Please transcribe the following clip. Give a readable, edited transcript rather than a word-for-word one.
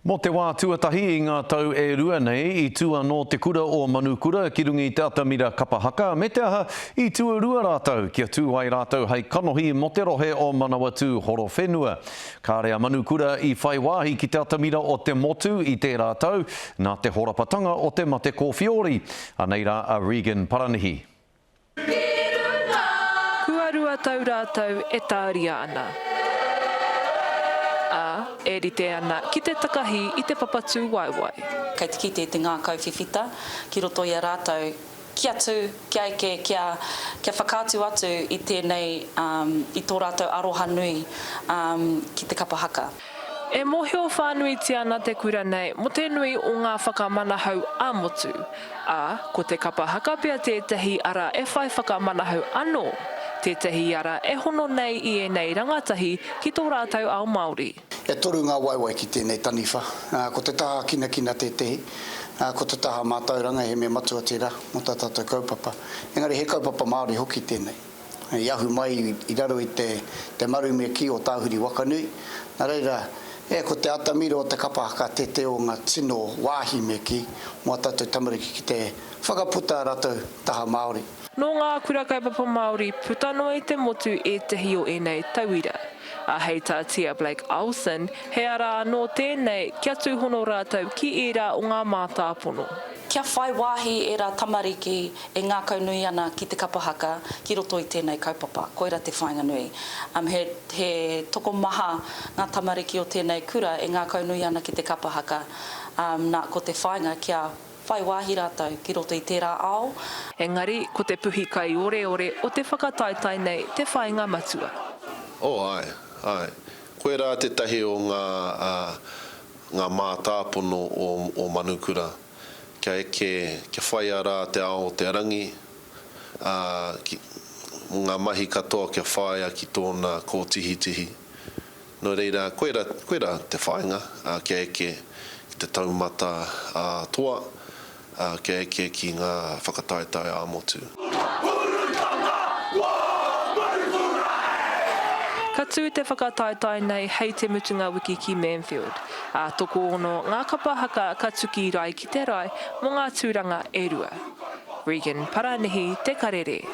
Mo te wā tuatahi I ngā tau e rua nei I tua no te kura o Manukura ki rungi te atamira kapahaka me te aha I tua rua rātau kia tūwai rātau hei kanohi mo te rohe o Manawatu Horowhenua. Ka rea Manukura I whai wāhi ki te atamira o te motu I te rātau nā te horapatanga o te mate kōwhiori. Anei rā a Regan Paranihi. Kua rua tau rātau e tāri ana. E rite ana ki te takahi I te papatū waiwai. Kei te kite te ngā kauwhiwhita, ki roto I a rātou ki atu, kia eke, kia whakātu atu I tēnei, I tō rātou aroha nui ki te kapahaka. E mohio whānui ti ana te kura nei mo te nui o ngā whakamanahau ā-motu. Ko te kapahaka pia tētahi ara e whai whakamanahau anō. Tētahi ara e hono nei I nei rangatahi ki tō rātou ao Māori. E toru ngā waiwai ki tēnei taniwha. Ko te taha kina tētehi, ko te taha mātauranga he me matua tērā mo tā tātou kaupapa. Engari he kaupapa Māori hoki tēnei. I ahu mai I raro I te maru me ki o tāhuri wakanui. Nā reira, ko te atamira o te kapahaka te o ngā tino wāhi me ki mo tātou tamariki ki te whakaputa rātou taha Māori. No ngā kura kaupapa Māori, putano I te motu e tehi o enei tauira. Hei tātia Blake Olsen, he ara no tēnei kia tūhono rātau ki era o ngā mātāpono. Kia whai wāhi e rā tamariki e ngā kaunui ana ki te kapahaka ki roto I tēnei kaupapa, koira te whainga nui. He toko maha ngā tamariki o tēnei kura e ngā kaunui ana ki te kapahaka, nā ko te whainga kia whai wāhi rātau ki roto I tērā ao. Engari, ko te puhi kai ore o te whakataitai nei te whainga matua. Ai. Koe rā te tahi o ngā mātāpono o Manukura. Kia whai ara te ao te arangi, ngā mahi katoa kia whai ki tōna kōtihitihi. No reira, koe rā te whainga, kia eke ki te taumata toa, kia eke ki ngā whakataitai ā-motu. Ka tū te whakataitai nei hei te mutunga wiki ki Manfield. Toko ono ngā kapahaka ka tuki rai ki te rai mo ngā tūranga e rua. Regan Paranihi, Te Karere.